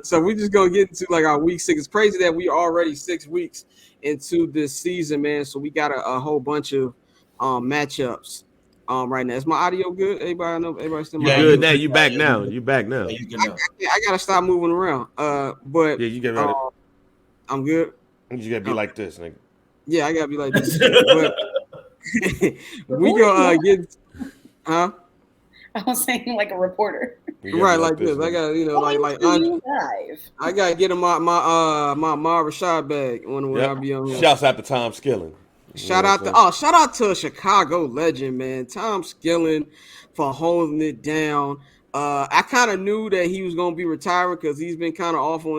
So we just gonna get into like our week 6. It's crazy that we already 6 weeks into this season, man. So we got a whole bunch of matchups right now. Is my audio good? Everybody know? Everybody still You my good audio? now? You back now? You back now? Yeah, you can know. I gotta stop moving around. But Yeah, you get ready. I'm good. You just gotta be like this, nigga. Yeah, I gotta be like this. But we gonna get, huh? I was saying like a reporter. Right, like this. I got I gotta get in my Rashad bag when I be on here. Shouts out to Tom Skilling. Shout out to a Chicago legend, man, Tom Skilling, for holding it down. I kind of knew that he was gonna be retiring because he's been kind of off on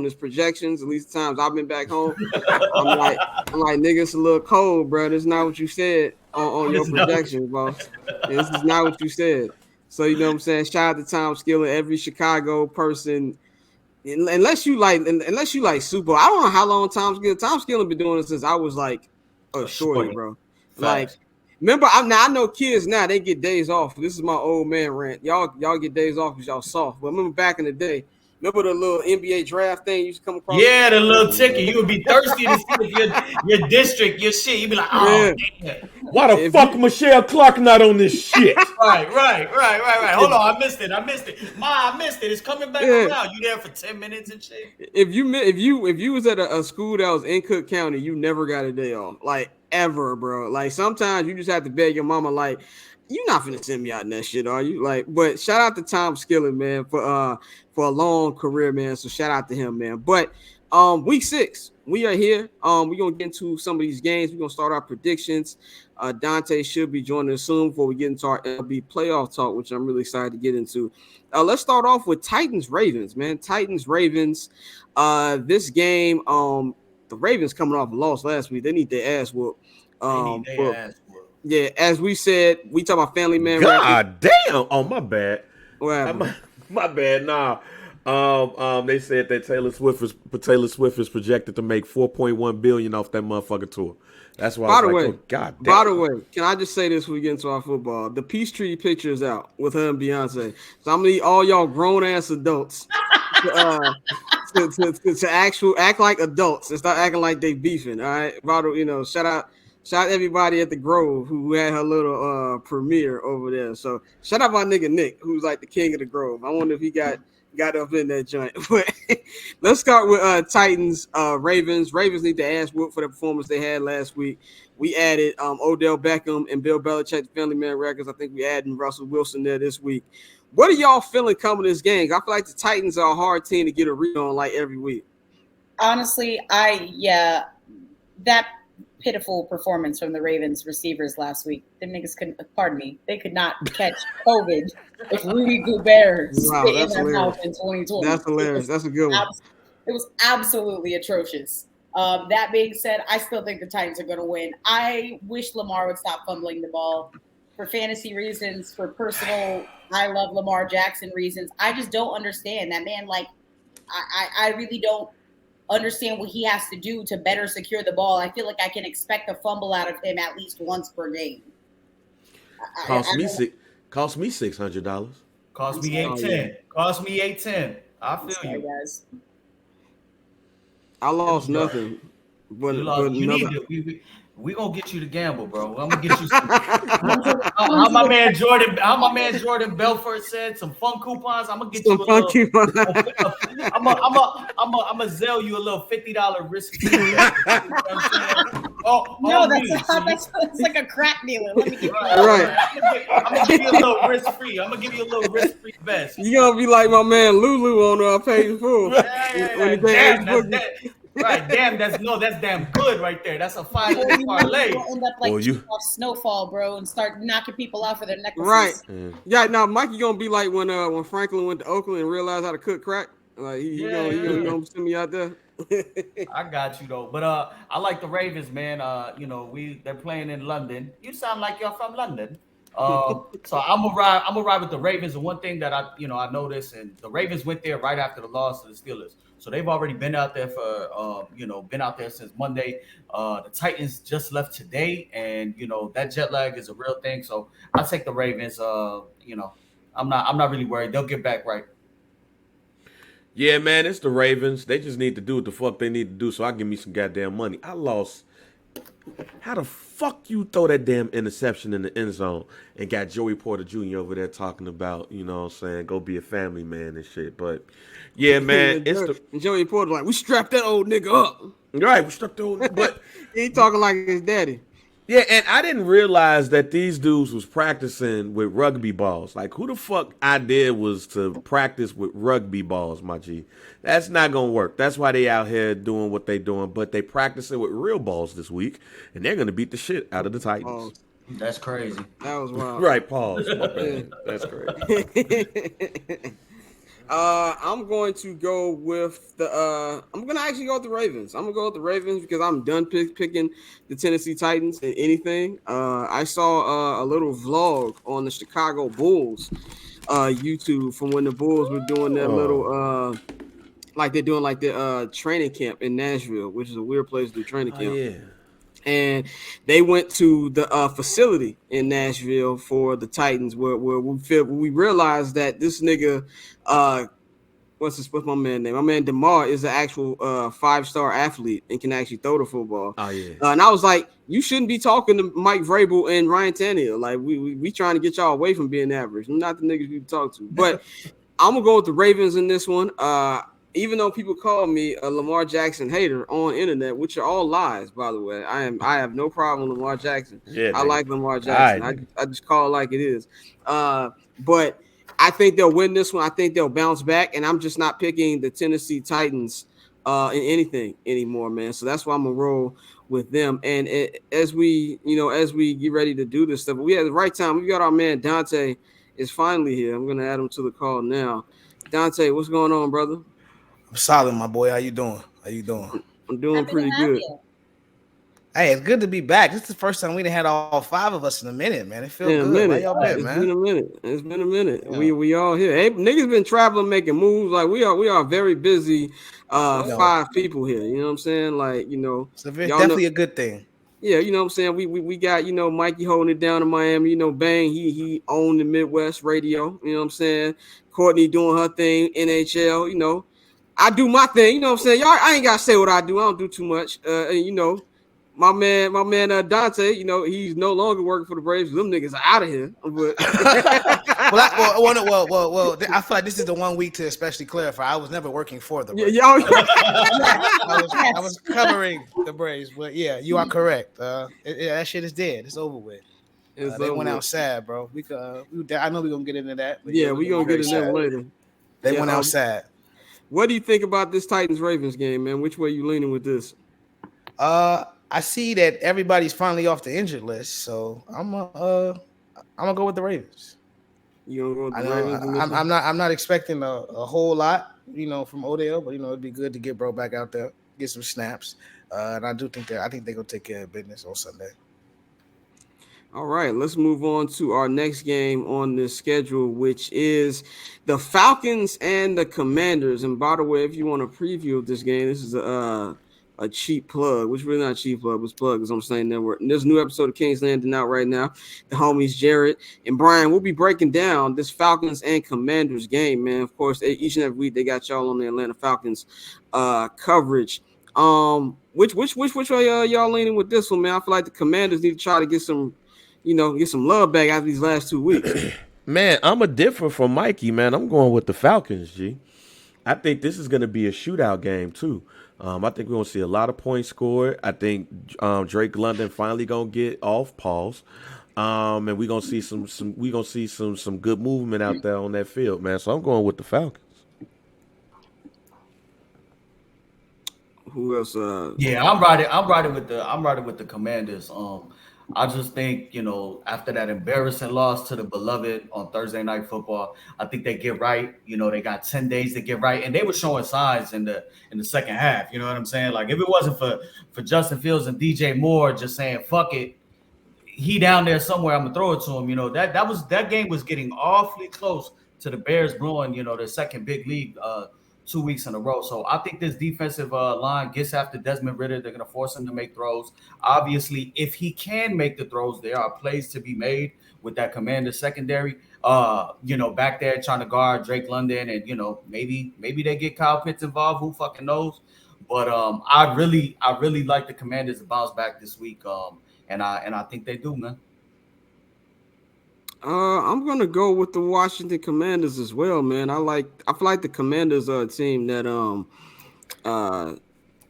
his projections. At least the times I've been back home, I'm like, nigga, it's a little cold, bro. This is not what you said on your projections, bro. This is not what you said. So you know what I'm saying. Shout out to Tom Skilling, every Chicago person. Unless you like Super. I don't know how long Tom Skilling been doing it since I was like a shorty, bro. Facts. Like, remember, I know kids now, they get days off. This is my old man rant. Y'all get days off because y'all soft. But remember back in the day, remember the little NBA draft thing you used to come across? Yeah, the little ticket. You would be thirsty to see if your district, your shit. You'd be like, oh, damn. Why the fuck Michelle Clark not on this shit? Right. Hold on, I missed it. I missed it. It's coming back around. You there for 10 minutes and shit. If you was at a school that was in Cook County, you never got a day off. Like, ever, bro. Like, sometimes you just have to beg your mama, like, you're not finna send me out in that shit, are you? Like, but shout out to Tom Skilling, man, for a long career, man. So shout out to him, man. But week 6, we are here. We're gonna get into some of these games. We're gonna start our predictions. Dante should be joining us soon before we get into our LB playoff talk, which I'm really excited to get into. Let's start off with Titans Ravens, man. Titans Ravens. This game, the Ravens coming off a loss last week. They need their ass whooped. Yeah, as we said, we talk about family man. God damn! Oh, my bad. My bad. Nah. They said that Taylor Swift is projected to make $4.1 billion off that motherfucking tour. That's why. By the way, God damn. By the way, can I just say this before we get into our football? The Peachtree picture is out with her and Beyonce. So I'm gonna need all y'all grown ass adults to act like adults and start acting like they beefing. All right, shout out everybody at the Grove who had her little premiere over there. So shout out my nigga Nick, who's like the king of the Grove. I wonder if he got up in that joint. But let's start with Titans, Ravens. Ravens need to ass whoop for the performance they had last week. We added Odell Beckham and Bill Belichick to Family Man Records. I think we added Russell Wilson there this week. What are y'all feeling coming this game? I feel like the Titans are a hard team to get a read on like every week. Honestly, that pitiful performance from the Ravens receivers last week. The niggas they could not catch COVID if Rudy Gobert spit in their mouth in 2020. That's hilarious. That's a good one. It was absolutely atrocious. That being said, I still think the Titans are going to win. I wish Lamar would stop fumbling the ball for fantasy reasons, for personal, I love Lamar Jackson reasons. I just don't understand that man. Like, I really don't understand what he has to do to better secure the ball. I feel like I can expect a fumble out of him at least once per game. Cost me $600. Cost me $810. Cost me $810. I feel you guys. I lost nothing. But we gonna get you to gamble, bro. I'm gonna get you some. how my man Jordan Belfort said, some fun coupons. I'm gonna get you a little. I'm gonna sell you a little $50 risk fee. You know that's like a crack dealer. Let me get I'm gonna give you a little risk free. I'm gonna give you a little risk free vest. You gonna be like my man Lulu on Page Full. Right, damn, that's damn good right there. That's a 5-day parlay. You'll end up like off Snowfall, bro, and start knocking people out for their necklaces. Right. Yeah. Now Mikey gonna be like when Franklin went to Oakland and realized how to cook crack. Like he gonna send me out there. I got you though, but I like the Ravens, man. They're playing in London. You sound like you're from London. So I'm gonna ride with the Ravens. And one thing that I noticed, and the Ravens went there right after the loss to the Steelers. So they've already been out there been out there since Monday. The Titans just left today, and that jet lag is a real thing. So I take the Ravens. I'm not really worried. They'll get back right. Yeah, man, it's the Ravens. They just need to do what the fuck they need to do so I give me some goddamn money. I lost. How the fuck you throw that damn interception in the end zone and got Joey Porter Jr. over there talking about, you know what I'm saying, go be a family man and shit. But yeah, man, it's the and Joey Porter like, we strapped that old nigga up. Right, we struck the old but he talking like his daddy. Yeah, and I didn't realize that these dudes was practicing with rugby balls. Like, who the fuck idea was to practice with rugby balls, my G? That's not gonna work. That's why they out here doing what they doing. But they practicing with real balls this week, and they're gonna beat the shit out of the Titans. That's crazy. That was wild. Right, pause. My bad. That's crazy. I'm going to go with the. I'm going to actually go with the Ravens. I'm going to go with the Ravens because I'm done picking the Tennessee Titans in anything. I saw a little vlog on the Chicago Bulls YouTube from when the Bulls were doing that little like they're doing like the training camp in Nashville, which is a weird place to do training camp. Yeah. And they went to the facility in Nashville for the Titans, where we realized that this nigga, what's my man name? My man DeMar is an actual 5-star athlete and can actually throw the football. Oh yeah. And I was like, you shouldn't be talking to Mike Vrabel and Ryan Tannehill. Like we trying to get y'all away from being average. I'm not the niggas you talk to, but I'm gonna go with the Ravens in this one. Even though people call me a Lamar Jackson hater on internet, which are all lies, by the way, I have no problem with Lamar Jackson. Yeah, I like Lamar Jackson. I just call it like it is. But I think they'll win this one. I think they'll bounce back, and I'm just not picking the Tennessee Titans in anything anymore, man. So that's why I'm gonna roll with them. And as we get ready to do this stuff, we had the right time. We got our man Dante is finally here. I'm gonna add him to the call now. Dante, what's going on, brother? I'm solid, my boy. How you doing? I'm doing pretty good. Hey, it's good to be back. This is the first time we done had all 5 of us in a minute, man. It feels good. How y'all been, man? It's been a minute. Yeah. We all here. Hey, niggas been traveling, making moves. Like we are very busy. 5 people here. You know what I'm saying? Like, it's definitely a good thing. Yeah, you know what I'm saying? We got, Mikey holding it down in Miami, Bang, he owned the Midwest radio, you know what I'm saying? Courtney doing her thing, NHL, I do my thing, you know what I'm saying? Y'all, I ain't gotta say what I do. I don't do too much. And my man Dante, he's no longer working for the Braves. Them niggas are out of here. But well, I feel like this is the 1 week to especially clarify. I was never working for the Braves. I was covering the Braves, but yeah, you are correct. That shit is dead. It's over with. They went out sad, bro. I know we're gonna get into that. But yeah, we're gonna get into that later. They went out sad. What do you think about this Titans-Ravens game, man? Which way you leaning with this? I see that everybody's finally off the injured list, so I'm gonna go with the Ravens. You gonna go with the Ravens? I'm not expecting a whole lot, from Odell, but it'd be good to get bro back out there, get some snaps, and I think they're gonna take care of business on Sunday. All right, let's move on to our next game on this schedule, which is the Falcons and the Commanders. And by the way, if you want a preview of this game, this is a cheap plug, which really not a cheap plug, but plug is on the same network. And there's a new episode of King's Landing out right now. The homies Jared and Brian will be breaking down this Falcons and Commanders game, man. Of course, each and every week they got y'all on the Atlanta Falcons coverage. Which way y'all leaning with this one, man? I feel like the Commanders need to try to get some love back after these last 2 weeks. Man, I'm a different from Mikey, man. I'm going with the Falcons, G. I think this is going to be a shootout game, too. I think we're going to see a lot of points scored. I think Drake London finally going to get off pause. And we're going to see some good movement out there on that field, man. So I'm going with the Falcons. Who else? Yeah, I'm riding with the Commanders. I just think, after that embarrassing loss to the beloved on Thursday Night Football, I think they get right. They got 10 days to get right, and they were showing signs in the second half. You know what I'm saying? Like, if it wasn't for Justin Fields and DJ Moore just saying fuck it, he down there somewhere, I'm gonna throw it to him. That game was getting awfully close to the Bears blowing, their second big lead 2 weeks in a row. So I think this defensive line gets after Desmond Ridder. They're going to force him to make throws. Obviously, if he can make the throws, there are plays to be made with that Commanders secondary. Back there trying to guard Drake London, and maybe they get Kyle Pitts involved. Who fucking knows? But I really like the Commanders to bounce back this week. And I think they do, man. I'm gonna go with the Washington Commanders as well, man. I feel like the Commanders are a team that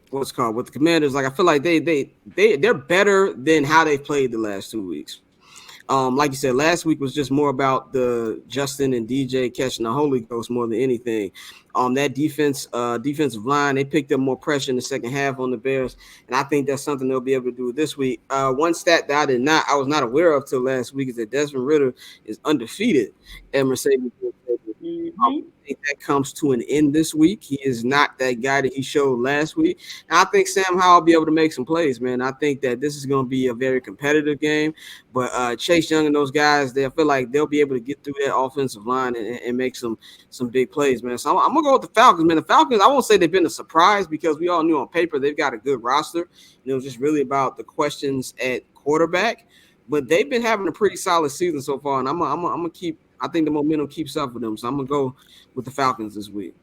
what's called with the Commanders. Like I feel like they're better than how they've played the last 2 weeks. Like you said, last week was just more about the Justin and DJ catching the Holy Ghost more than anything. That defensive line, they picked up more pressure in the second half on the Bears, and I think that's something they'll be able to do this week. One stat that I was not aware of till last week is that Desmond Ridder is undefeated at Mercedes. I think that comes to an end this week. He is not that guy that he showed last week. And I think Sam Howell will be able to make some plays, man. I think that this is going to be a very competitive game. But Chase Young and those guys, I feel like they'll be able to get through that offensive line and make some big plays, man. So I'm going to go with the Falcons, man. The Falcons, I won't say they've been a surprise because we all knew on paper they've got a good roster. And it was just really about the questions at quarterback. But they've been having a pretty solid season so far, and I'm gonna keep. I think the momentum keeps up for them, so I'm gonna go with the Falcons this week.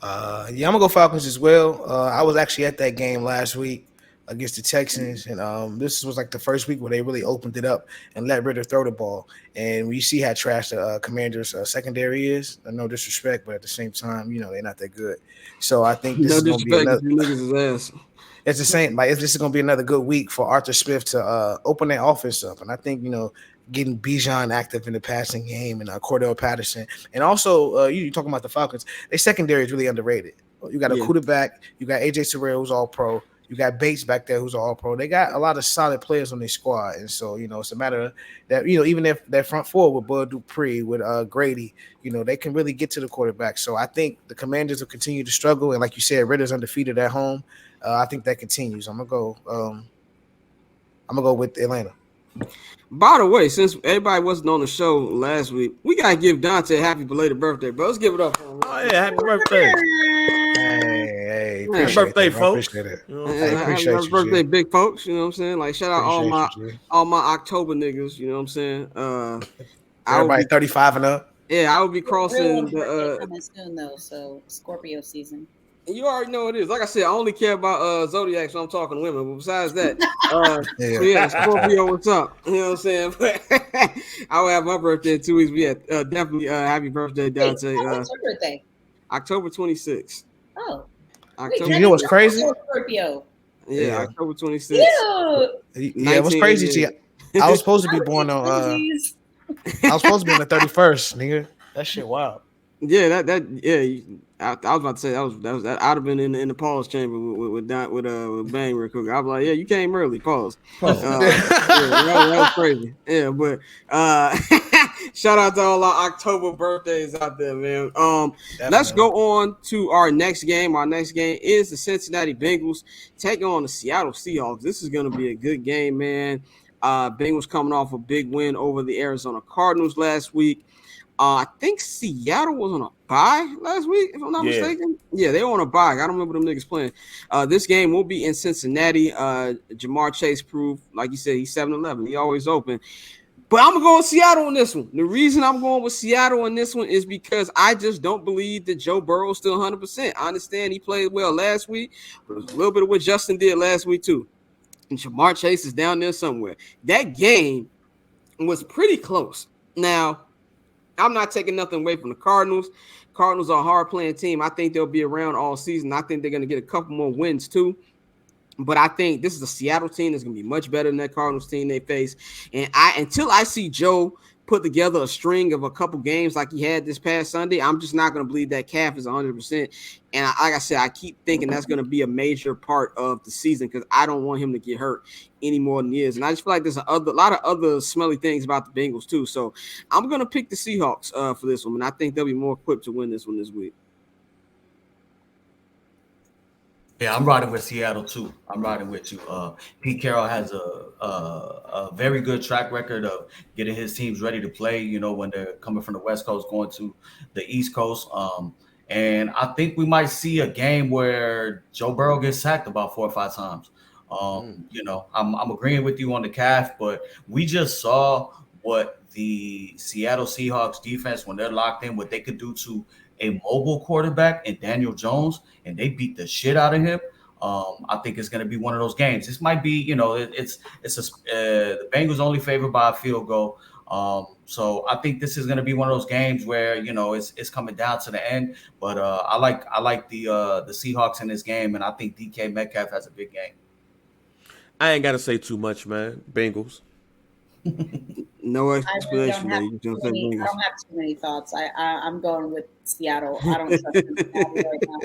I'm gonna go Falcons as well. I was actually at that game last week against the Texans, and this was like the first week where they really opened it up and let Ridder throw the ball. And we see how trash the Commanders' secondary is. No disrespect, but at the same time, they're not that good. So I think this is gonna be another. Niggas' ass. It's the same. Like this is going to be another good week for Arthur Smith to open that offense up, and I think getting Bijan active in the passing game and Cordell Patterson, and also you talking about the Falcons. Their secondary is really underrated. You got a quarterback, you got AJ Terrell who's all pro, you got Bates back there who's all pro. They got a lot of solid players on their squad, and so it's a matter of that even if their front four with Bud Dupree with Grady, they can really get to the quarterback. So I think the Commanders will continue to struggle, and like you said, Ridder's undefeated at home. I think that continues. I'm gonna go with Atlanta. By the way, since everybody wasn't on the show last week, we gotta give Dante a happy belated birthday, bro. Let's give it up for him. Oh yeah, happy birthday! Hey, happy birthday, folks! Appreciate it. Happy birthday, big folks. You know what I'm saying? Like shout out all my October niggas. You know what I'm saying? Everybody 35 and up. Yeah, I will be crossing the coming soon though, so Scorpio season. You already know it is. Like I said, I only care about zodiacs when I'm talking to women. But besides that, Scorpio, what's up? You know what I'm saying? I will have my birthday in 2 weeks. But yeah, definitely happy birthday, Dante. What's your birthday? October 26th. Oh. You know what's crazy? Scorpio. Yeah, October 26th. Yeah, what's crazy? See, I was supposed to be born on. I was supposed to be on the 31st, nigga. That shit wild. Yeah, I was about to say that was I'd have been in the pause chamber with Bang real quick. I was like, yeah, you came early. Pause. That was crazy. Yeah, but shout out to all our October birthdays out there, man. Let's go on to our next game. Our next game is the Cincinnati Bengals taking on the Seattle Seahawks. This is going to be a good game, man. Bengals coming off a big win over the Arizona Cardinals last week. I think Seattle was on a bye last week, if I'm not mistaken. Yeah, they were on a bye. I don't remember them niggas playing. This game will be in Cincinnati. Jamar Chase proved, like you said, he's 7-11. He always open. But I'm going to go with Seattle on this one. The reason I'm going with Seattle on this one is because I just don't believe that Joe Burrow is still 100%. I understand he played well last week, but it was a little bit of what Justin did last week too. And Jamar Chase is down there somewhere. That game was pretty close. Now, I'm not taking nothing away from the Cardinals. Cardinals are a hard-playing team. I think they'll be around all season. I think they're going to get a couple more wins too. But I think this is a Seattle team that's going to be much better than that Cardinals team they face. And until I see Joe put together a string of a couple games like he had this past Sunday, I'm just not going to believe that calf is 100%. And like I said, I keep thinking that's going to be a major part of the season because I don't want him to get hurt any more than he is. And I just feel like there's a lot of other smelly things about the Bengals too. So I'm going to pick the Seahawks for this one. And I think they'll be more equipped to win this one this week. Yeah, I'm riding with Seattle too. I'm riding with you. Pete Carroll has a very good track record of getting his teams ready to play. You know, when they're coming from the West Coast going to the East Coast. And I think we might see a game where Joe Burrow gets sacked about 4 or 5 times. You know, I'm agreeing with you on the calf, but we just saw what the Seattle Seahawks defense, when they're locked in, what they could do to a mobile quarterback and Daniel Jones, and they beat the shit out of him. I think it's going to be one of those games. This might be, you know, the Bengals only favored by a field goal. So I think this is going to be one of those games where, you know, it's coming down to the end. But I like the Seahawks in this game, and I think DK Metcalf has a big game. I ain't got to say too much, man. Bengals. No explanation. I don't have too many thoughts. I'm going with Seattle. I don't trust them right now.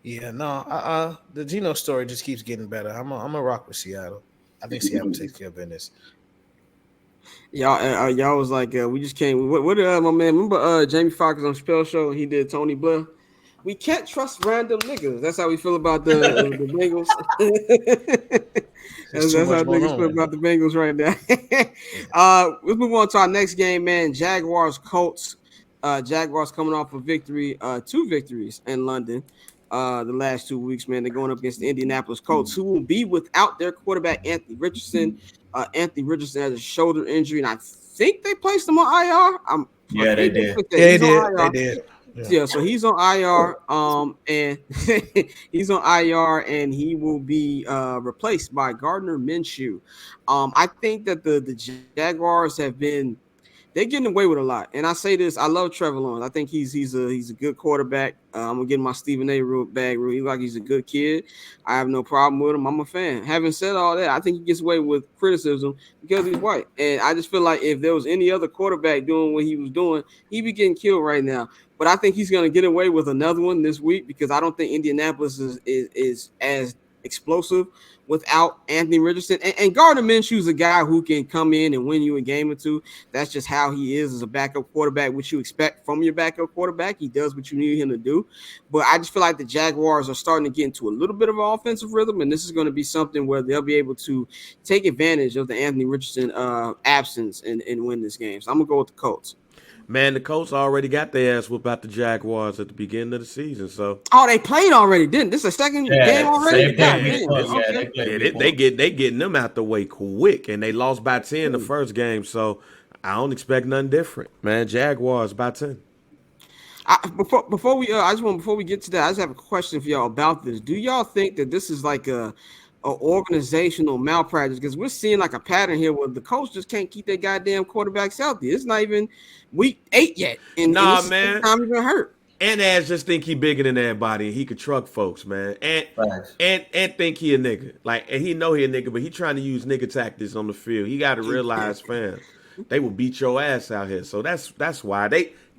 Yeah, no. The Geno story just keeps getting better. I'm a rock with Seattle. I think Seattle takes care of business. Y'all was like, we just came. What my man? Remember Jamie Foxx on Chappelle Show? He did Tony Blair. We can't trust random niggas. That's how we feel about the Bengals. That's how niggas feel about the Bengals right now. Let's move on to our next game, man. Jaguars Colts. Jaguars coming off a victory, 2 victories in London. The last 2 weeks, man. They're going up against the Indianapolis Colts, who will be without their quarterback Anthony Richardson. Anthony Richardson has a shoulder injury, and I think they placed him on IR. They did. They did. Yeah, so he's on IR, and he's on IR, and he will be replaced by Gardner Minshew. I think that the Jaguars they're getting away with a lot, and I say this: I love Trevor Lawrence. I think he's a good quarterback. I'm gonna get my Stephen A. bag rule. He's a good kid. I have no problem with him. I'm a fan. Having said all that, I think he gets away with criticism because he's white, and I just feel like if there was any other quarterback doing what he was doing, he'd be getting killed right now. But I think he's going to get away with another one this week because I don't think Indianapolis is as explosive without Anthony Richardson. And Gardner Minshew's a guy who can come in and win you a game or two. That's just how he is as a backup quarterback, which you expect from your backup quarterback. He does what you need him to do. But I just feel like the Jaguars are starting to get into a little bit of an offensive rhythm, and this is going to be something where they'll be able to take advantage of the Anthony Richardson absence and win this game. So I'm going to go with the Colts. Man, the Colts already got their ass whooped out the Jaguars at the beginning of the season. So they played already, didn't this? Is the second game already? They getting them out the way quick, and they lost by 10 the first game. So I don't expect nothing different, man. Jaguars by 10. Before we get to that, I just have a question for y'all about this. Do y'all think that this is like a organizational malpractice? Because we're seeing like a pattern here where the coach just can't keep their goddamn quarterbacks healthy. It's not even week 8 yet, and man, time he's been hurt. And Ash just think he bigger than everybody, and he could truck folks, man. And think he a nigga, and he know he a nigga, but he trying to use nigga tactics on the field. He got to realize, fam, they will beat your ass out here. So that's why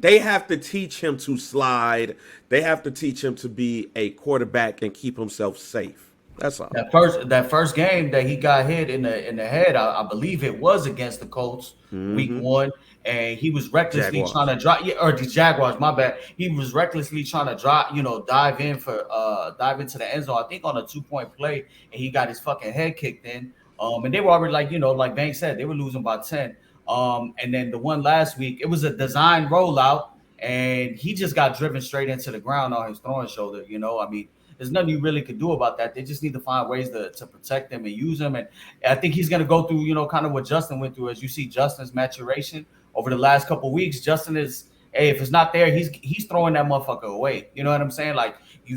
they have to teach him to slide. They have to teach him to be a quarterback and keep himself safe. That's all. That first game that he got hit in the head, I believe it was against the Colts, week 1, and he was recklessly trying to drive. Or the Jaguars, my bad. He was recklessly trying to dive into the end zone. I think on a 2-point play, and he got his fucking head kicked in. And they were already like Banks said, they were losing by 10. And then the one last week, it was a design rollout, and he just got driven straight into the ground on his throwing shoulder. I mean, there's nothing you really could do about that. They just need to find ways to protect him and use him. And I think he's going to go through, kind of what Justin went through. As you see Justin's maturation over the last couple of weeks, Justin is, if it's not there, he's throwing that motherfucker away. You know what I'm saying? Like, you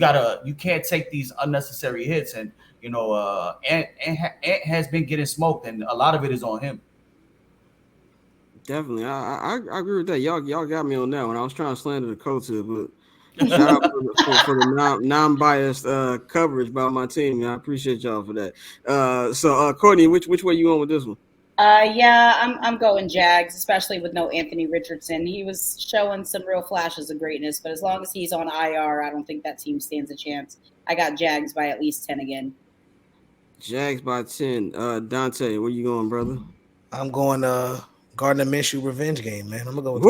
can't take these unnecessary hits. And, Ant has been getting smoked, and a lot of it is on him. Definitely. I agree with that. Y'all got me on that one. I was trying to slander the Colts here, but shout out for the non-biased coverage by my team. I appreciate y'all for that. So Courtney, which way you on with this one? I'm going Jags, especially with no Anthony Richardson. He was showing some real flashes of greatness, but as long as he's on IR, I don't think that team stands a chance. I got Jags by at least 10 again. Jags by 10. Dante, where you going, brother? I'm going Gardner Minshew revenge game, man. I'm gonna go with the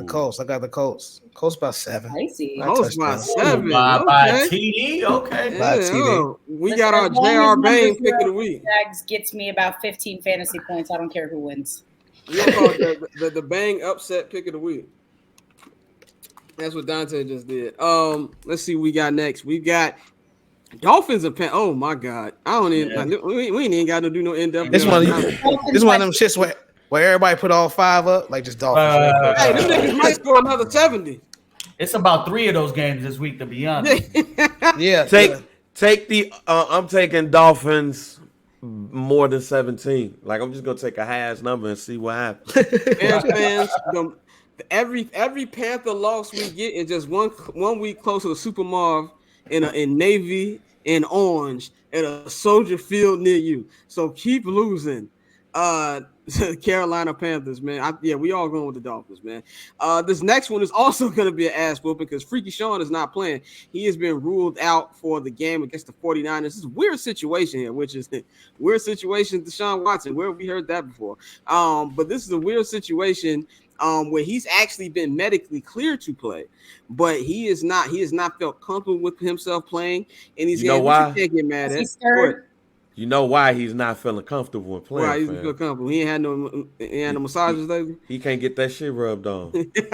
Colts. Colts. I got the Colts. Colts by 7. I see. Colts by 7. By TD. Okay. Yeah, TD. We got our J.R. Bain pick of the week. Jags gets me about 15 fantasy points. I don't care who wins. We'll call it the Bang upset pick of the week. That's what Dante just did. Let's see what we got next. We got Dolphins and Panthers. Oh my God. I don't even we ain't even got to do no in-depth. This one of them shits where everybody put all 5 up, like just Dolphins. Hey, them niggas might score another 70. It's about 3 of those games this week, to be honest. Yeah. Take the I'm taking Dolphins more than 17. Like I'm just gonna take a high-ass number and see what happens. Bears fans, every Panther loss we get is just one week closer to Super Marv in navy and orange at a Soldier Field near you. So keep losing. Carolina Panthers, man. We all going with the Dolphins, man. This next one is also going to be an ass whooping because Freaky Sean is not playing. He has been ruled out for the game against the 49ers. This is a weird situation here, which is weird situation to Deshaun Watson. Where have we heard that before? But this is a weird situation where he's actually been medically cleared to play, but he has not felt comfortable with himself playing. And he's why? He can't get mad at. You know why he's not feeling comfortable in playing? Why he's feel comfortable? He ain't had no massages lately. He can't get that shit rubbed on. He can't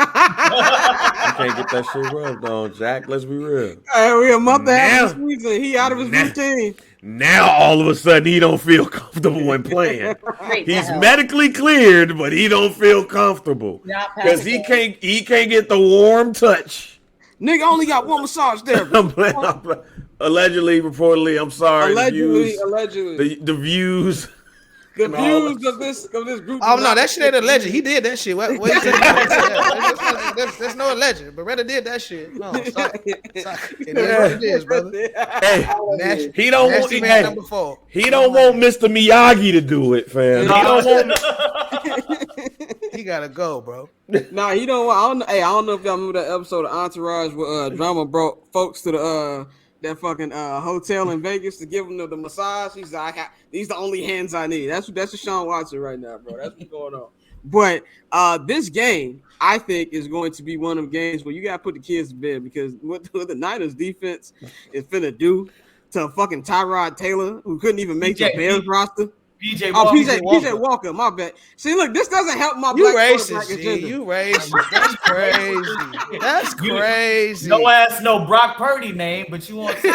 get that shit rubbed on, Jack. Let's be real. Hey, we a month after the season. He out of his routine. Now all of a sudden he don't feel comfortable when playing. He's medically cleared, but he don't feel comfortable because he can't get the warm touch. Nigga only got one massage there. I'm playing. Allegedly, reportedly, I'm sorry. Allegedly. The views. The views of this group. Oh no, that shit ain't alleged. He did that shit. What you saying? There's no alleged. Beretta did that shit. No, sorry. It is what it is, brother. Hey, he don't want Mr. Miyagi to do it, fam. He don't want. He gotta go, bro. Nah, he don't want. I don't know if y'all remember that episode of Entourage where Drama brought folks to the that fucking hotel in Vegas to give him the massage. He's like, these the only hands I need. That's Deshaun Watson right now, bro. That's what's going on. But this game, I think, is going to be one of them games where you got to put the kids to bed because what the Niners defense is finna do to fucking Tyrod Taylor, who couldn't even make the Bears roster. PJ Walker, my bad. See, look, this doesn't help my black racist, agenda. You racist. That's crazy. That's crazy. No ass, no Brock Purdy name, but you want to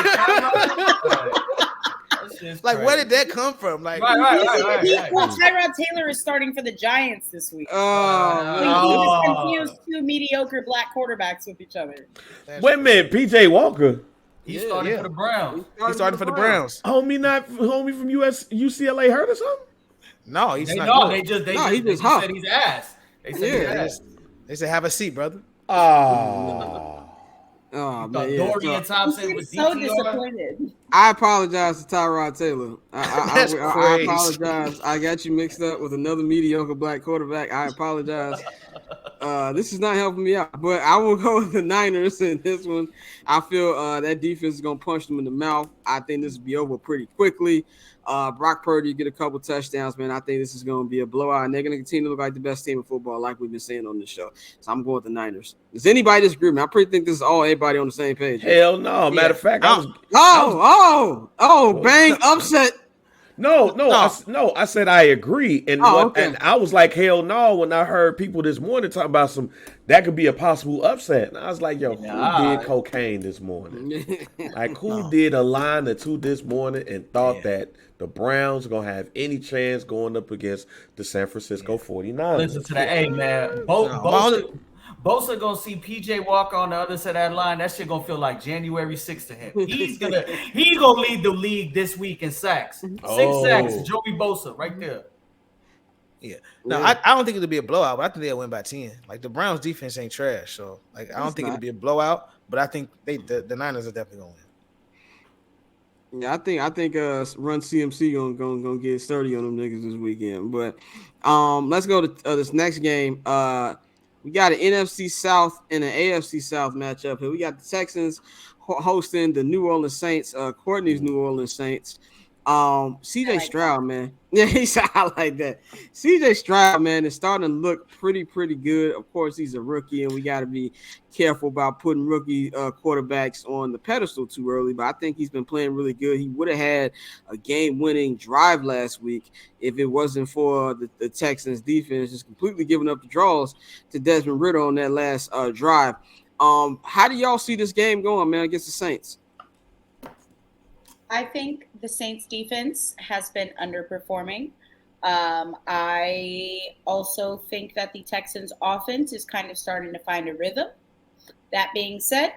like, where did that come from? Like, right. Tyrod Taylor is starting for the Giants this week. He just confused 2 mediocre black quarterbacks with each other. Wait a minute, PJ Walker. He's starting for the Browns. He's starting for the Browns. Homie from UCLA hurt or something? No, he's not. No, he just said he's ass. They said he's ass. They said have a seat, brother. Man, Dorian Thompson was so disappointed. I apologize to Tyrod Taylor. I apologize. I got you mixed up with another mediocre black quarterback. I apologize. This is not helping me out, but I will go with the Niners in this one. I feel that defense is going to punch them in the mouth. I think this will be over pretty quickly. Brock Purdy get a couple touchdowns, man. I think this is going to be a blowout, and they're going to continue to look like the best team in football, like we've been saying on this show. So I'm going with the Niners. Does anybody disagree with me? I pretty think this is all everybody on the same page. Hell no. Matter of fact, Bang upset. No. I said I agree, and and I was like, hell no, when I heard people this morning talking about that could be a possible upset, and I was like, yo, who did cocaine this morning? Like, who did a line or two this morning and thought that the Browns are gonna have any chance going up against the San Francisco 49ers? Listen to that, hey man, Bosa gonna see PJ Walker on the other side of that line. That shit gonna feel like January 6th to him. He's gonna lead the league this week in sacks. 6 sacks, Joey Bosa right there. Yeah. No, I don't think it'll be a blowout, but I think they'll win by 10. Like, the Browns defense ain't trash, so like I don't think it'll be a blowout, but I think the Niners are definitely gonna win. Yeah, I think Run CMC gonna get sturdy on them niggas this weekend. But let's go to this next game. We got an NFC South and an AFC South matchup here. We got the Texans hosting the New Orleans Saints, Courtney's New Orleans Saints. CJ Stroud, man. Yeah, he's out like that. CJ Stroud, man, is starting to look pretty good. Of course, he's a rookie, and we got to be careful about putting rookie quarterbacks on the pedestal too early. But I think he's been playing really good. He would have had a game-winning drive last week if it wasn't for the Texans defense just completely giving up the draws to Desmond Ridder on that last drive. How do y'all see this game going, man, against the Saints? I think the Saints defense has been underperforming. I also think that the Texans offense is kind of starting to find a rhythm. That being said,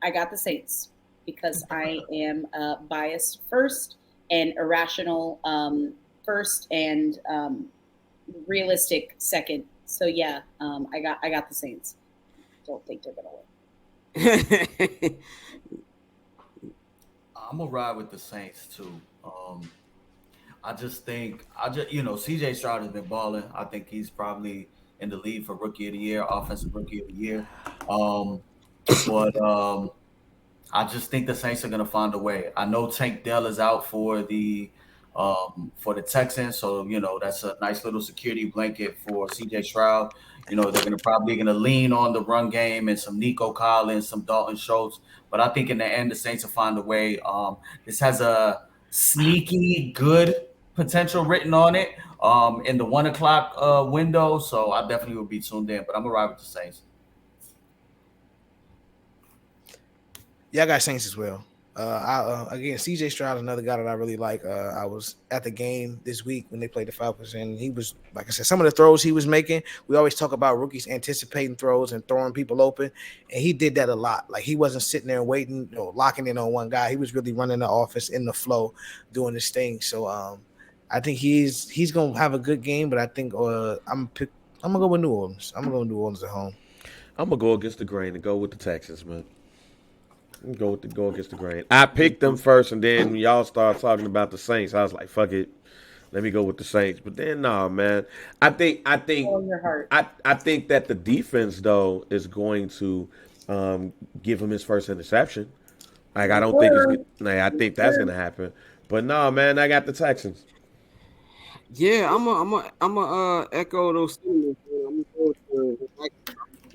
I got the Saints because I am biased first and irrational first and realistic second. So yeah, I got the Saints. Don't think they're gonna win. I'm gonna ride with the Saints too. I just think CJ Stroud has been balling. I think he's probably in the lead for Rookie of the Year, Offensive Rookie of the Year. But I just think the Saints are gonna find a way. I know Tank Dell is out for the Texans, so that's a nice little security blanket for CJ Stroud. They're probably gonna lean on the run game and some Nico Collins, some Dalton Schultz. But I think in the end, the Saints will find a way. This has a sneaky good potential written on it in the 1 o'clock window, so I definitely will be tuned in. But I'm gonna ride with the Saints. Yeah, I got Saints as well. Again, CJ Stroud is another guy that I really like. I was at the game this week when they played the Falcons, and he was, like I said, some of the throws he was making. We always talk about rookies anticipating throws and throwing people open, and he did that a lot. Like, he wasn't sitting there waiting, locking in on one guy. He was really running the offense in the flow, doing his thing. So I think he's gonna have a good game, but I think I'm gonna go with New Orleans. I'm gonna go with New Orleans at home. I'm gonna go against the grain and go with the Texans, man. Go against the grain. I picked them first, and then when y'all start talking about the Saints, I was like, "Fuck it, let me go with the Saints." But then, nah, man, I think that the defense though is going to give him his first interception. Like, I don't think I think that's gonna happen. But nah, man, I got the Texans. Yeah, I'm a echo those statements. I'm going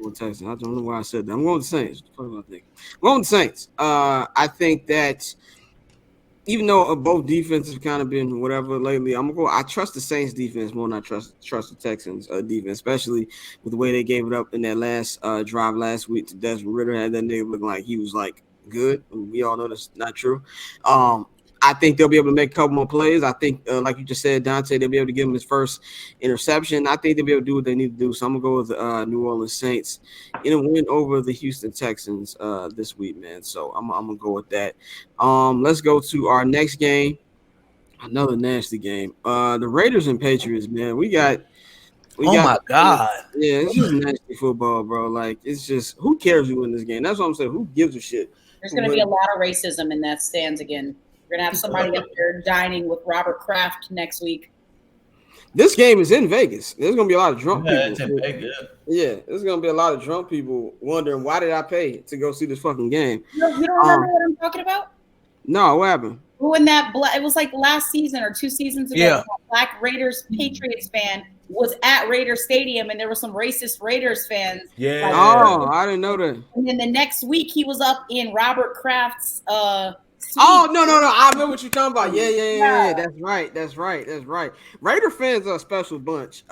with Texans. I don't know why I said that. I'm going with the Saints. What do I think? I'm going with the Saints. I think that even though both defenses have kind of been whatever lately, I trust the Saints defense more than I trust the Texans defense, especially with the way they gave it up in that last drive last week to Desmond Ridder. Had that nigga looking like he was like good. We all know that's not true. I think they'll be able to make a couple more plays. I think, like you just said, Dante, they'll be able to give him his first interception. I think they'll be able to do what they need to do. So I'm going to go with the New Orleans Saints in a win over the Houston Texans this week, man. So I'm going to go with that. Let's go to our next game, another nasty game. The Raiders and Patriots, man. My God. Yeah, it's just nasty football, bro. Like, it's just, who cares who win this game? That's what I'm saying. Who gives a shit? There's going to be a lot of racism in that stands again. We're going to have somebody up there dining with Robert Kraft next week. This game is in Vegas. There's going to be a lot of drunk people. It's in Vegas. Yeah, there's going to be a lot of drunk people wondering, why did I pay to go see this fucking game? You don't remember what I'm talking about? No, what happened? Who in that it was like last season or 2 seasons ago, yeah. Black Raiders Patriots fan was at Raider Stadium, and there were some racist Raiders fans. Yeah. I didn't know that. And then the next week, he was up in Robert Kraft's suite. Oh, no. I remember what you're talking about. Yeah. That's right. Raider fans are a special bunch.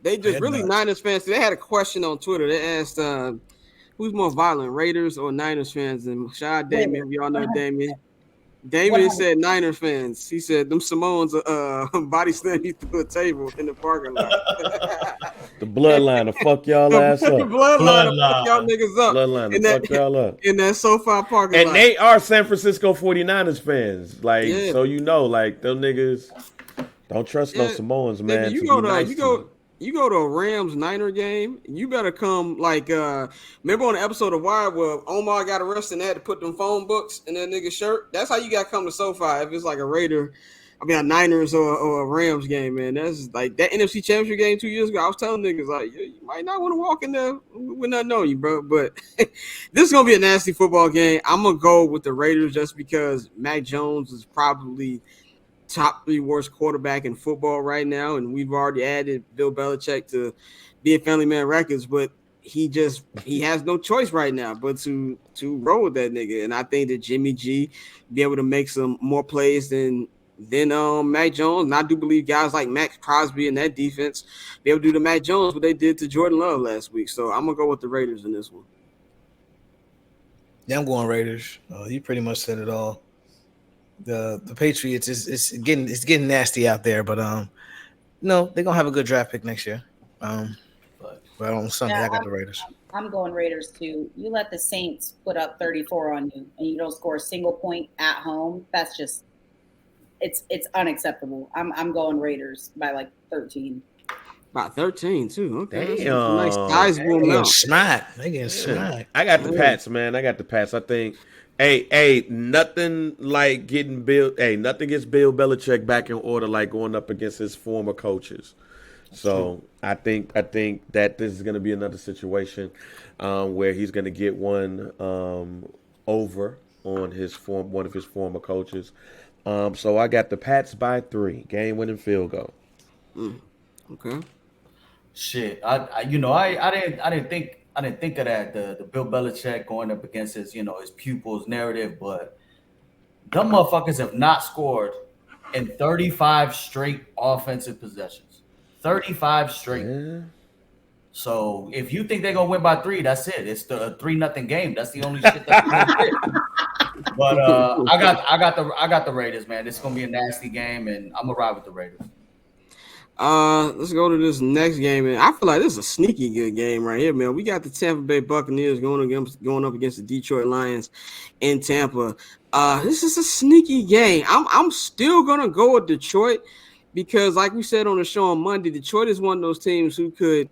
They just really Niners fans. They had a question on Twitter. They asked who's more violent, Raiders or Niners fans? And shout out Damien. We all know Damien. Damien said Niners fans. He said them Samoans body slam you through a table in the parking lot. The bloodline to fuck y'all ass up. The bloodline to fuck y'all niggas up. Bloodline to fuck y'all up. In that SoFi parking lot. And they are San Francisco 49ers fans. Like, so like, them niggas don't trust no Samoans, man. You go to a Rams Niner game, you better come like remember on the episode of Wire where Omar got arrested and they had to put them phone books in that nigga's shirt? That's how you gotta come to SoFi if it's like a Niners or a Rams game, man. That's like that NFC Championship game 2 years ago. I was telling niggas like, you might not want to walk in there with nothing on you, bro. But this is gonna be a nasty football game. I'm gonna go with the Raiders just because Mac Jones is probably top 3 worst quarterback in football right now, and we've already added Bill Belichick to be a family man records, but he has no choice right now but to roll with that nigga. And I think that Jimmy G be able to make some more plays than Mac Jones. And I do believe guys like Max Crosby and that defense be able to do to Mac Jones what they did to Jordan Love last week. So I'm gonna go with the Raiders in this one. Yeah, I'm going Raiders. You pretty much said it all. The Patriots it's getting nasty out there, but no, they're gonna have a good draft pick next year. But on Sunday, I got the Raiders. I'm going Raiders too. You let the Saints put up 34 on you, and you don't score a single point at home. That's just it's unacceptable. I'm going Raiders by like 13. About 13 too. Okay, damn. Nice sizable amount. They getting smacked. I got the Pats, man. I got the Pats. I think. Hey, nothing like getting Bill. Hey, nothing gets Bill Belichick back in order like going up against his former coaches. So I think that this is going to be another situation where he's going to get one over on one of his former coaches. So I got the Pats by 3, game-winning field goal. Okay. Shit, I didn't think of that, the Bill Belichick going up against his his pupils narrative, but them motherfuckers have not scored in 35 straight offensive possessions. 35 straight. Yeah. So if you think they're gonna win by 3, that's it. It's the 3-0 game. That's the only shit that's gonna fit. But I got the Raiders, man. It's gonna be a nasty game, and I'm gonna ride with the Raiders. Let's go to this next game, and I feel like this is a sneaky good game right here, man. We got the Tampa Bay Buccaneers going up against the Detroit Lions in Tampa. This is a sneaky game. I'm still gonna go with Detroit because, like we said on the show on Monday, Detroit is one of those teams who could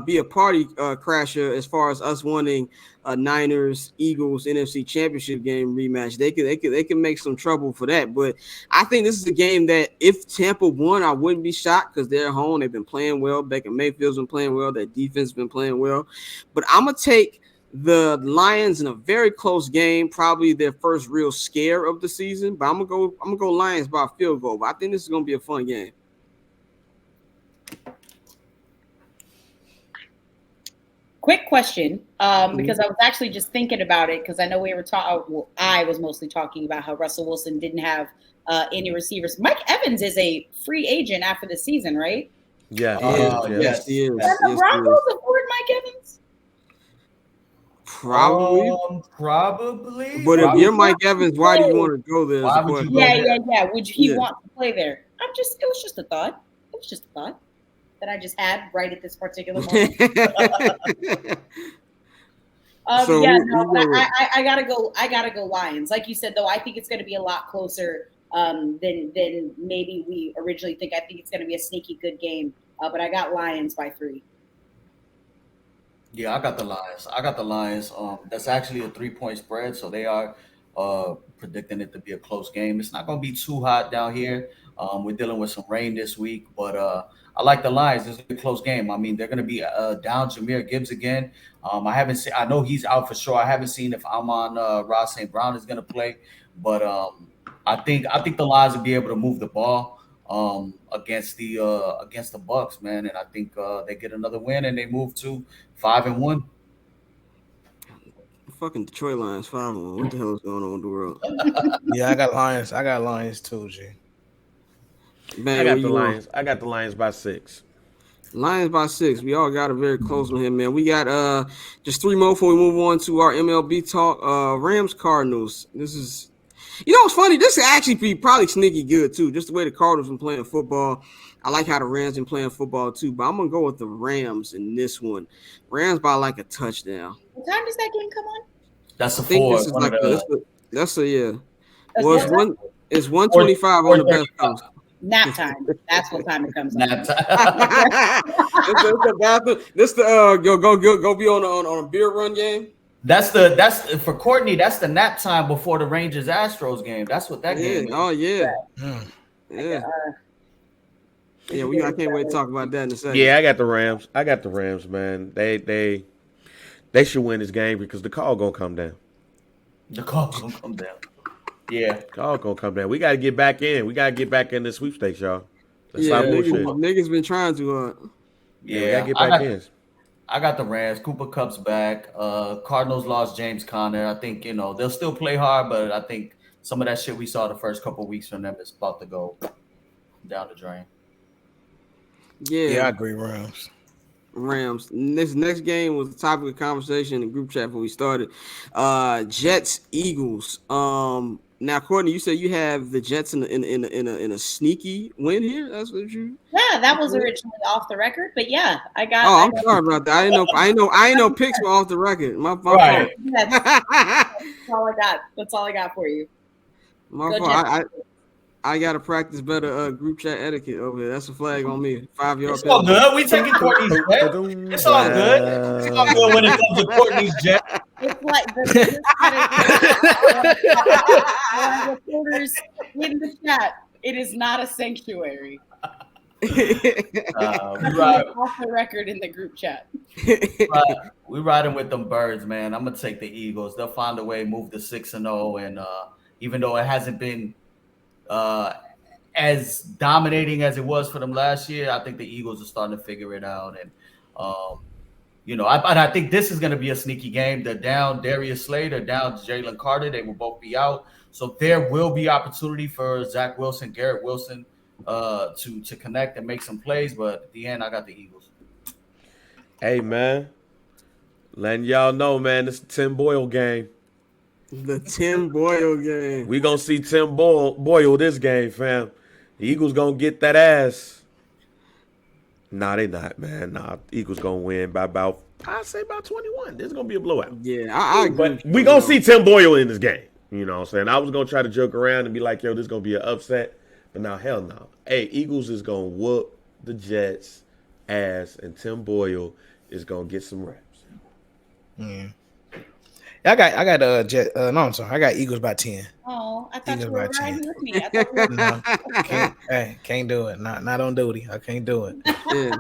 be a party crasher as far as us wanting Niners Eagles NFC Championship game rematch. They could make some trouble for that. But I think this is a game that if Tampa won, I wouldn't be shocked because they're home. They've been playing well. Baker Mayfield's been playing well. That defense has been playing well. But I'm gonna take the Lions in a very close game, probably their first real scare of the season. But I'm gonna go Lions by a field goal. But I think this is gonna be a fun game. Quick question, because I was actually just thinking about it because I know we were talking. Well, I was mostly talking about how Russell Wilson didn't have any receivers. Mike Evans is a free agent after the season, right? Yeah, yes, he is. Can the Broncos afford Mike Evans? Probably. But if you're Mike Evans, why do you want to go there? Why would you go there? Yeah. Would he want to play there? It was just a thought. That I just had right at this particular moment. I gotta go Lions. Like you said, though, I think it's going to be a lot closer than maybe we originally think. I think it's going to be a sneaky good game. But I got Lions by 3. Yeah, I got the Lions. That's actually a 3-point spread, so they are predicting it to be a close game. It's not going to be too hot down here. We're dealing with some rain this week, but I like the Lions. It's a close game. I mean, they're going to be down Jahmyr Gibbs again. I know he's out for sure. I haven't seen if Amon Ross St. Brown is going to play, but I think the Lions will be able to move the ball against the Bucks, man. And I think they get another win and they move to 5-1. Fucking Detroit Lions 5-1. What the hell is going on in the world? Yeah, I got Lions too, G. Man, I got the Lions by 6. Lions by 6. We all got a very close one here, man. We got just 3 more before we move on to our MLB talk. Rams Cardinals. This is, it's funny. This could actually be probably sneaky good too. Just the way the Cardinals been playing football. I like how the Rams been playing football too. But I'm gonna go with the Rams in this one. Rams by like a touchdown. What time does that game come on? That's a 4. Well, it's 1:25 on the best coast. Nap time. That's what time it comes on. Nap time. This go be on a beer run game. That's for Courtney. That's the nap time before the Rangers Astros game. That's what that game is. Oh yeah. Yeah. I can't wait to talk about that in a second. Yeah, I got the Rams, man. They should win this game because the call gonna come down. The call gonna come down. Yeah. Call gonna come down. We gotta get back in. We gotta get back in the sweepstakes, y'all. Let's Yeah, stop bullshit. niggas been trying to. Yeah, we gotta get back in. I got the Rams. Cooper Kupp's back. Cardinals lost James Conner. I think they'll still play hard, but I think some of that shit we saw the first couple of weeks from them is about to go down the drain. Yeah, I agree. Rams. This next game was the topic of conversation in the group chat before we started. Jets Eagles. Now, Courtney, you said you have the Jets in a sneaky win here. That's what you. Yeah, that was originally off the record, but yeah, I got. Oh, I'm sorry about that. I didn't know picks were off the record. My fault. Right. That's all I got. That's all I got for you. My fault. I gotta practice better group chat etiquette over here. That's a flag on me. 5 yard. It's all good. We taking Courtney's jet. It's all good. It's all good when it comes to Courtney's jet. It's like the reporters in the chat. It is not a sanctuary. Right. Off the record in the group chat. We riding with them birds, man. I'm gonna take the Eagles. They'll find a way, move to 6-0, and even though it hasn't been as dominating as it was for them last year, I think the Eagles are starting to figure it out. And I think this is going to be a sneaky game. They're down Darius Slay, they're down Jalen Carter. They will both be out, so there will be opportunity for Zach Wilson, Garrett Wilson, to connect and make some plays. But at the end, I got the Eagles. Hey man, letting y'all know, man, it's the Tim Boyle game. The Tim Boyle game. We gonna see Tim Boyle this game, fam. The Eagles gonna get that ass. Nah, they not, man. Nah, Eagles gonna win by I'd say about 21. This is gonna be a blowout. Yeah, I agree. But we gonna see Tim Boyle in this game. You know what I'm saying? I was gonna try to joke around and be like, yo, this is gonna be an upset. But now, hell no. Hey, Eagles is gonna whoop the Jets ass, and Tim Boyle is gonna get some reps. Yeah. I got Jet. No, I'm sorry. I got Eagles by 10. Oh, I thought Eagles you were by riding 10. with me. I thought Can't do it. Not on duty. I can't do it. Yeah,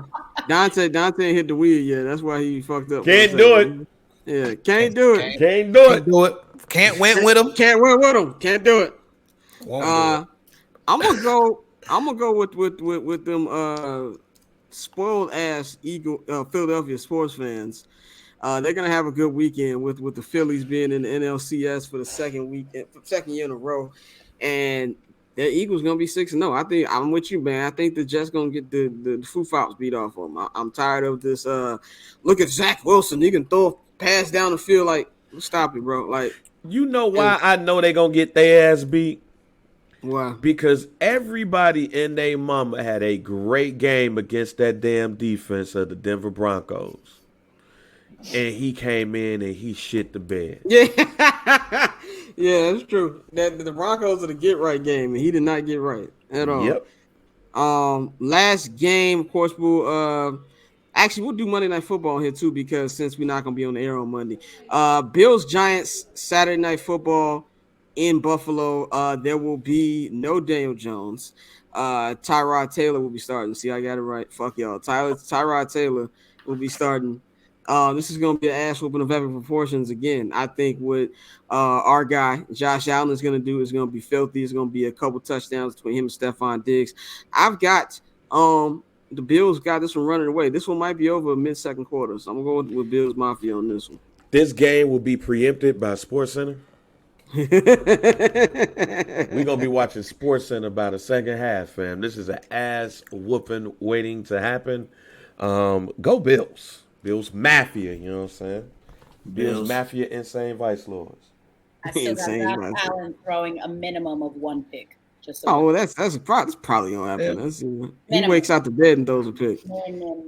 Dante hit the wheel. Yeah, that's why he fucked up. Can't do it. Yeah, can't do it. Can't do it. Can't do it. Can't win with him. Can't win with him. Can't do it. Won't do it. I'm gonna go with them spoiled ass Philadelphia sports fans. They're gonna have a good weekend with the Phillies being in the NLCS for the second year in a row, and the Eagles gonna be 6-0. I think I'm with you, man. I think the Jets gonna get the Foo Fouts beat off them. I'm tired of this. Look at Zach Wilson. He can throw a pass down the field. Like, stop it, bro. Like, you know why I know they gonna get their ass beat? Why? Because everybody and their mama had a great game against that damn defense of the Denver Broncos. And he came in and he shit the bed. Yeah, yeah, that's true. That the Broncos are the get right game, and he did not get right at all. Yep. Last game, of course, we'll do Monday Night Football here too, because since we're not gonna be on the air on Monday, Bills Giants Saturday Night Football in Buffalo. There will be no Daniel Jones. Tyrod Taylor will be starting. See, I got it right. Fuck y'all. Tyrod Taylor will be starting. This is going to be an ass whooping of epic proportions again. I think what our guy Josh Allen is going to do is going to be filthy. It's going to be a couple touchdowns between him and Stephon Diggs. I've got the Bills got this one running away. This one might be over mid-second quarter, so I'm going to go with Bills Mafia on this one. This game will be preempted by SportsCenter. We're going to be watching SportsCenter by the second half, fam. This is an ass whooping waiting to happen. Go Bills. Bills Mafia, you know what I'm saying? Bills Mafia, insane vice lords. I still got Josh Allen throwing a minimum of one pick. Just so well, that's probably gonna happen. Yeah. He wakes out the bed and throws a pick. Minimum.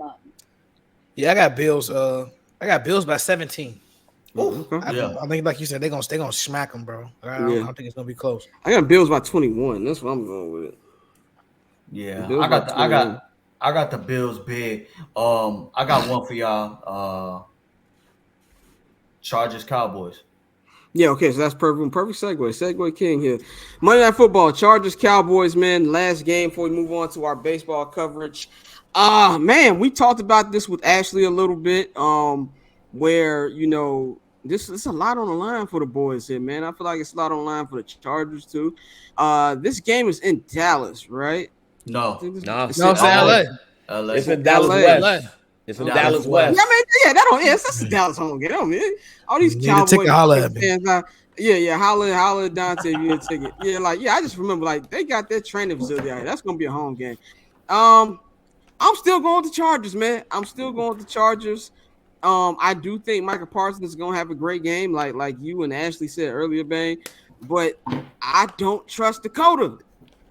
Yeah, I got Bills. I got Bills by 17. Okay. I think, like you said, they're gonna smack them, bro. I don't think it's gonna be close. I got Bills by 21. That's what I'm going with. Yeah, I got the Bills big. I got one for y'all. Chargers Cowboys. Yeah, okay, so that's perfect segue. Segue king here. Monday Night Football, Chargers Cowboys, man. Last game before we move on to our baseball coverage. Man, we talked about this with Ashley a little bit. Where This is a lot on the line for the boys here, man. I feel like it's a lot on the line for the Chargers too. This game is in Dallas, right? No, It's No, it's LA. LA. It's in Dallas LA. West. It's in Dallas West. Yeah, I mean, yeah, that don't. Yes, that's a Dallas home game. I mean, all these Cowboys fans. Yeah, holler at Dante if you get a ticket. Yeah, I just remember they got that training facility out here. That's gonna be a home game. I'm still going with the Chargers, man. I'm still going with the Chargers. I do think Michael Parsons is gonna have a great game, like you and Ashley said earlier, Bang. But I don't trust Dakota.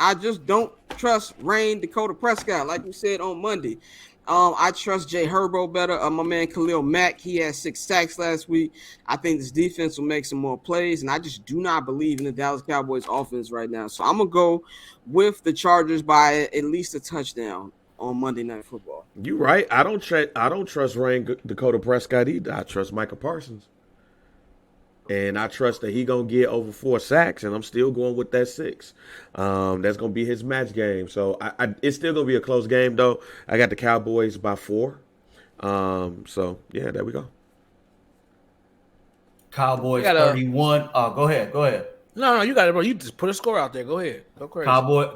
I just don't trust Dakota Prescott, like we said on Monday. I trust Jay Herbo better. My man Khalil Mack, he had 6 sacks last week. I think this defense will make some more plays, and I just do not believe in the Dallas Cowboys offense right now. So I'm gonna go with the Chargers by at least a touchdown on Monday Night Football. You right. I don't trust Dakota Prescott either. I trust Michael Parsons. And I trust that he going to get over 4 sacks, and I'm still going with that 6. That's going to be his match game. So it's still going to be a close game, though. I got the Cowboys by 4. So, yeah, there we go. Cowboys 31. Go ahead. No, you got it, bro. You just put a score out there. Go ahead. Go crazy.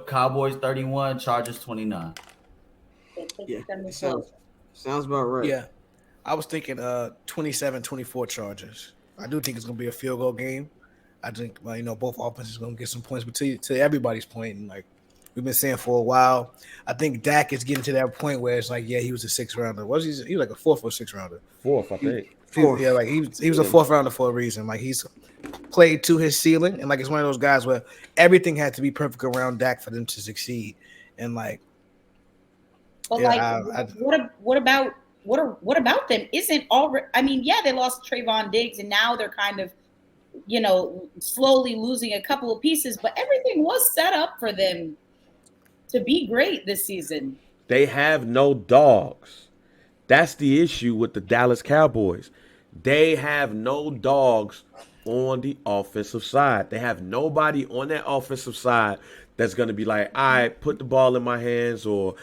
Cowboys 31, Chargers 29. Yeah, sounds about right. Yeah. I was thinking 27-24 Chargers. I do think it's going to be a field goal game. I think, both offenses are going to get some points. But to everybody's point, and we've been saying for a while, I think Dak is getting to that point where it's he was a 6th rounder. He was like a 4th or 6th rounder? 4th, I think. 4th. Yeah, he was a 4th rounder for a reason. He's played to his ceiling, and it's one of those guys where everything had to be perfect around Dak for them to succeed. And what about them? Isn't already? I mean, yeah, they lost Trayvon Diggs, and now they're kind of, slowly losing a couple of pieces. But everything was set up for them to be great this season. They have no dogs. That's the issue with the Dallas Cowboys. They have no dogs on the offensive side. They have nobody on that offensive side that's going to be like, all right, put the ball in my hands, or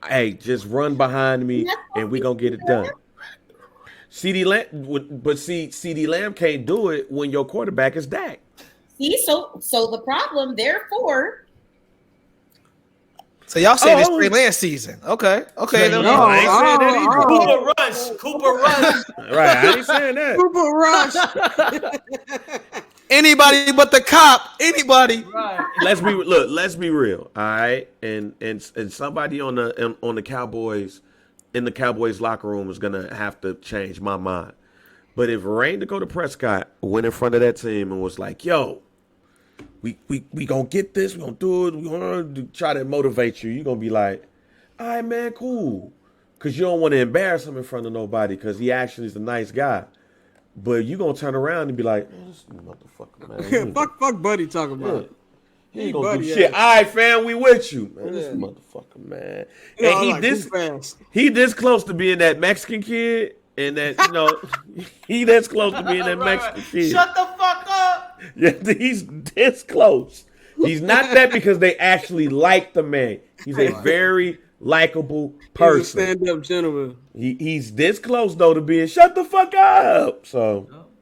hey, just run behind me and we're going to get it done. CeeDee Lamb can't do it when your quarterback is Dak. See, so the problem, therefore. So y'all saying it's Trey Lance season. Okay. No, I ain't saying that either. Cooper Rush. Right, I ain't saying that. Cooper Rush. Anybody but the cop. Anybody. Right. Let's be real. All right. And somebody on the Cowboys, in the Cowboys locker room, is gonna have to change my mind. But if Dakota Prescott went in front of that team and was like, yo, we gonna get this, we gonna do it, we gonna try to motivate you, you're gonna be like, all right, man, cool. Cause you don't want to embarrass him in front of nobody, because he actually is a nice guy. But you gonna turn around and be like, this motherfucker, man. fuck Buddy talking about it. He ain't gonna do shit. All right, fam, we with you. Man, this motherfucker, man. And he this close to being that Mexican kid, and that, he this close to being that Mexican kid. Shut the fuck up. Yeah, he's this close. He's not that because they actually like the man. He's a very likable person. He's a stand-up gentleman. He's this close, though, to being shut the fuck up. So